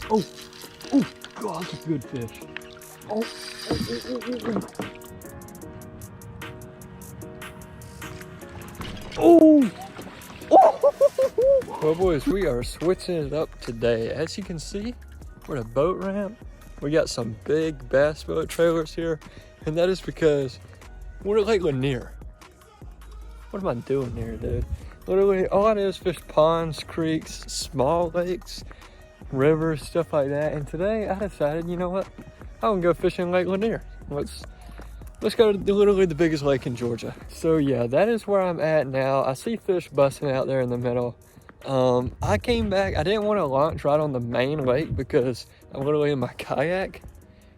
Oh, oh, God, that's a good fish. Oh, oh, oh. Well, boys, we are switching it up today. As you can see, we're at a boat ramp. We got some big bass boat trailers here, and that is because we're at Lake Lanier. What am I doing here, dude? Literally, all I do is fish ponds, creeks, small lakes, rivers, stuff like that. And today, I decided, you know what? I'm gonna go fishing Lake Lanier. Let's go to literally the biggest lake in Georgia. So yeah, that is where I'm at now. I see fish busting out there in the middle. I came back. I didn't want to launch right on the main lake because I'm literally in my kayak.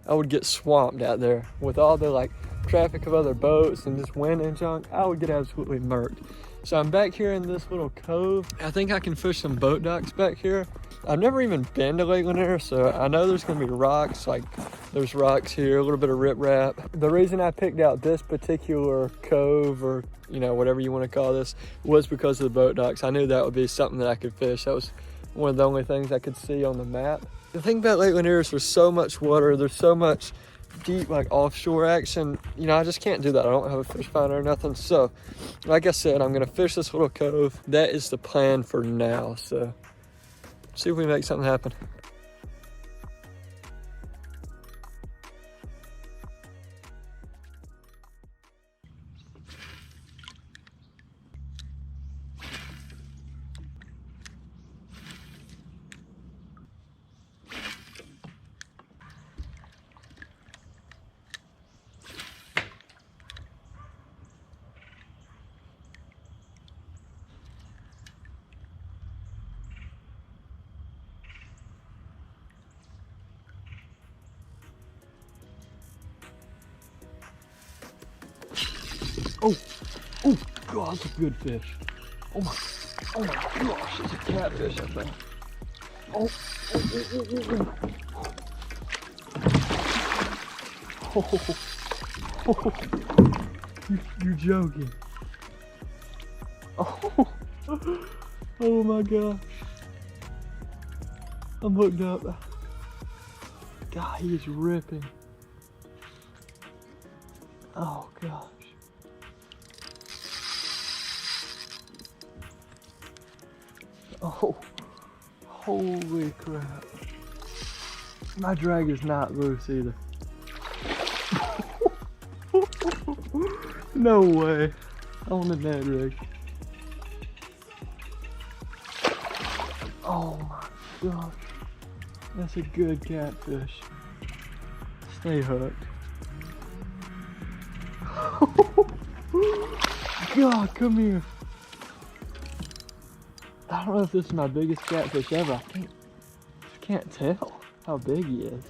I would get swamped out there with all the like traffic of other boats and just wind and junk. I would get absolutely murked. So I'm back here in this little cove. I think I can fish some boat docks back here. I've never even been to Lake Lanier, so I know there's gonna be rocks, like there's rocks here, a little bit of riprap. The reason I picked out this particular cove, or you know, whatever you want to call this, was because of the boat docks. I knew that would be something that I could fish. That was one of the only things I could see on the map. The thing about Lake Lanier is there's so much water, there's so much deep like offshore action. You know, I just can't do that. I don't have a fish finder or nothing. So like I said, I'm gonna fish this little cove. That is the plan for now. So see if we make something happen. Oh, oh, God, that's a good fish. Oh my gosh, it's a catfish, I think. Oh, you're joking. Oh, oh my gosh. I'm hooked up. God, he is ripping. Oh gosh. Oh, holy crap. My drag is not loose either. No way. On the net rig. Oh my gosh. That's a good catfish. Stay hooked. God, come here. I don't know if this is my biggest catfish ever. I can't tell how big he is.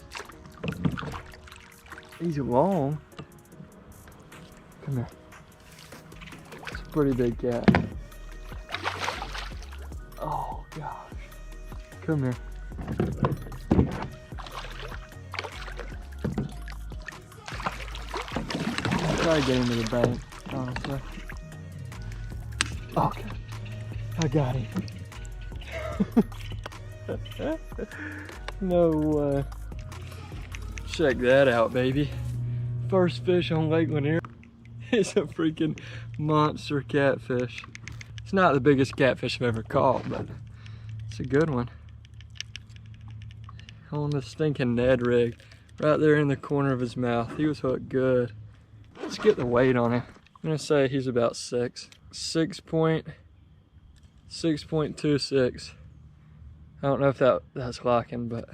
He's long. Come here. It's a pretty big cat. Oh gosh. Come here. I'll try to get him to the bank, honestly. Okay. I got him. No way. Check that out, baby. First fish on Lake Lanier. It's a freaking monster catfish. It's not the biggest catfish I've ever caught, but it's a good one. On the stinking Ned rig, right there in the corner of his mouth. He was hooked good. Let's get the weight on him. I'm gonna say he's about 6.26. I don't know if that's locking, but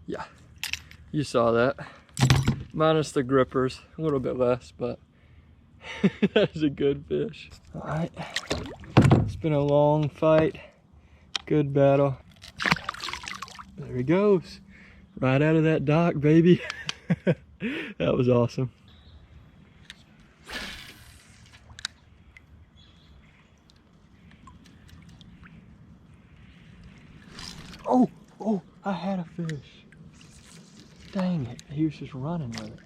yeah, you saw that. Minus the grippers, a little bit less, but that is a good fish. All right, it's been a long fight, good battle. There he goes, right out of that dock, baby. That was awesome. Oh, I had a fish. Dang it, he was just running with it.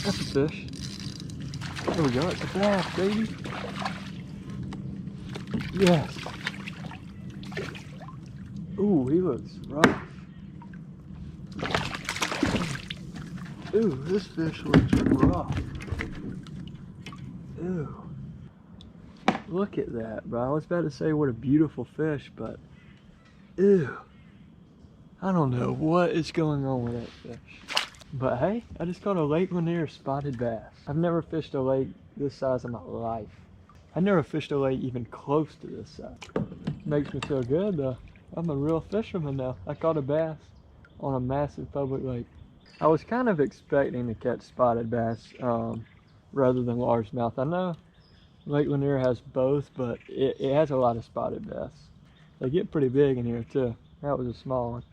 That's a fish. There we go, it's a bass, baby. Yes. Ooh, he looks rough. Ooh, this fish looks rough. Ooh. Look at that, bro. I was about to say what a beautiful fish, but ew. I don't know what is going on with that fish. But hey, I just caught a Lake Lanier spotted bass. I've never fished a lake this size in my life. I never fished a lake even close to this size. Makes me feel good though. I'm a real fisherman now. I caught a bass on a massive public lake. I was kind of expecting to catch spotted bass rather than largemouth. I know Lake Lanier has both, but it has a lot of spotted bass. They get pretty big in here too. That was a small one.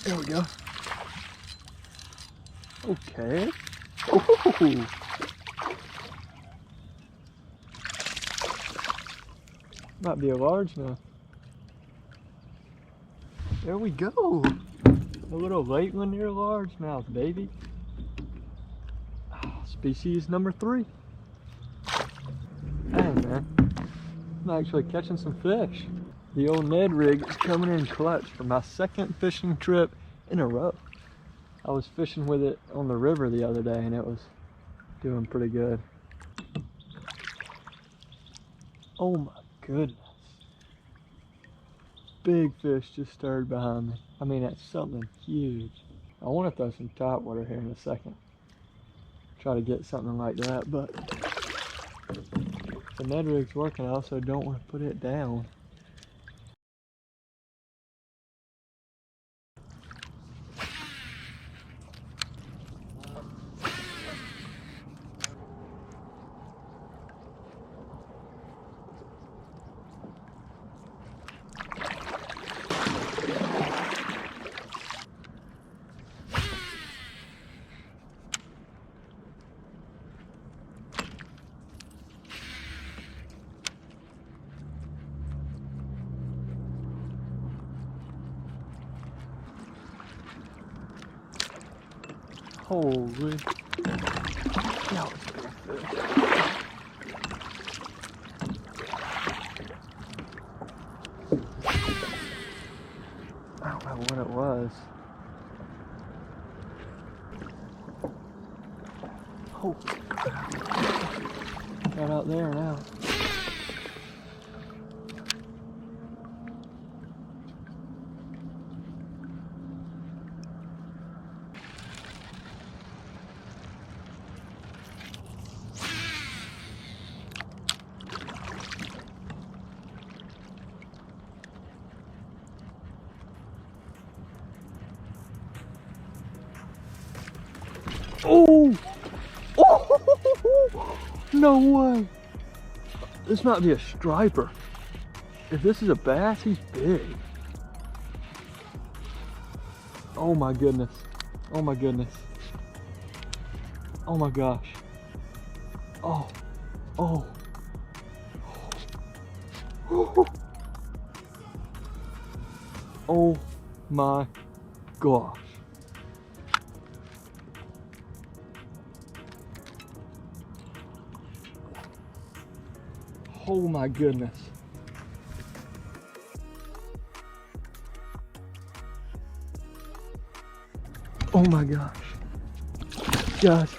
There we go. Okay. Ooh. Might be a largemouth. There we go. A little Lake Lanier largemouth, baby. Species number 3. Hey man, I'm actually catching some fish. The old Ned rig is coming in clutch for my 2nd fishing trip in a row. I was fishing with it on the river the other day and it was doing pretty good. Oh my goodness. Big fish just stirred behind me. I mean, that's something huge. I want to throw some topwater here in a second. Try to get something like that, but if the Ned rig's working, I also don't want to put it down. Holy. That was a big fish. I don't know what it was. Holy crap. Right out there now. Oh! Oh! No way! This might be a striper. If this is a bass, he's big. Oh my goodness. Oh my goodness. Oh my gosh. Oh. Oh. Oh, oh my gosh. Oh my goodness. Oh my gosh. Guys.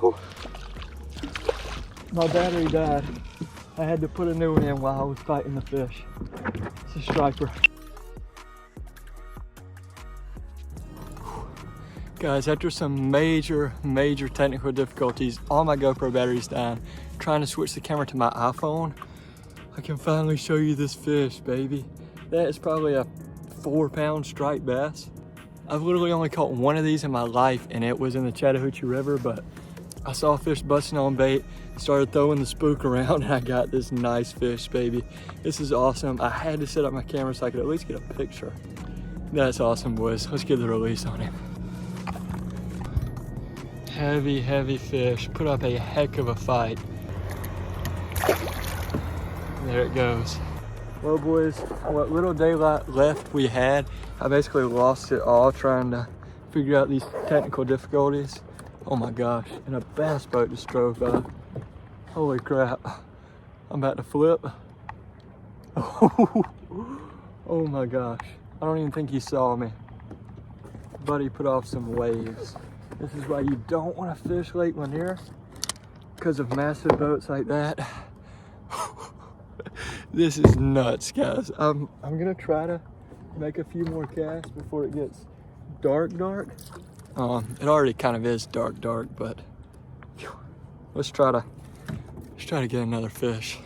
Oh. My battery died. I had to put a new one in while I was fighting the fish. It's a striper. Guys, after some major technical difficulties, all my GoPro batteries dying, trying to switch the camera to my iPhone, I can finally show you this fish, baby. That is probably a 4-pound striped bass. I've literally only caught one of these in my life, and it was in the Chattahoochee River, but I saw a fish busting on bait, started throwing the spook around, and I got this nice fish, baby. This is awesome. I had to set up my camera so I could at least get a picture. That's awesome, boys. Let's get the release on him. Heavy fish. Put up a heck of a fight. There it goes. Well, boys, what little daylight left we had, I basically lost it all trying to figure out these technical difficulties. Oh my gosh, and a bass boat just drove by. Holy crap. I'm about to flip. Oh my gosh. I don't even think he saw me. But he put off some waves. This is why you don't want to fish Lake Lanier, because of massive boats like that. This is nuts, guys. I'm gonna try to make a few more casts before it gets dark. It already kind of is dark, but let's try to get another fish.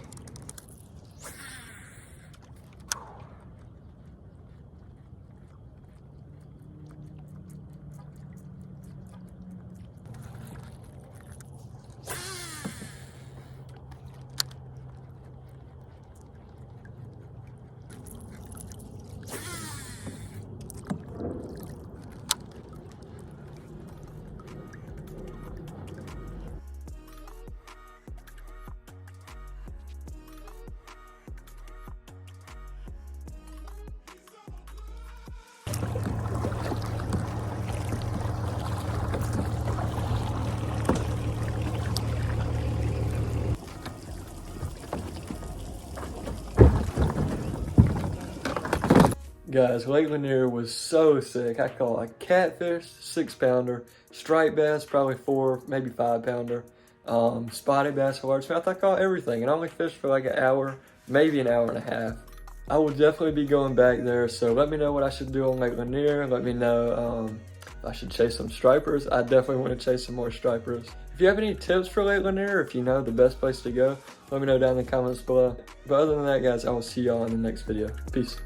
Guys, Lake Lanier was so sick. I caught a catfish, 6-pounder, striped bass, probably 4, maybe 5-pounder, spotted bass, largemouth. I caught everything and I only fished for like an hour, maybe an hour and a half. I will definitely be going back there, so let me know what I should do on Lake Lanier. Let me know if I should chase some stripers. I definitely want to chase some more stripers. If you have any tips for Lake Lanier, if you know the best place to go, let me know down in the comments below. But other than that, guys, I will see y'all in the next video. Peace.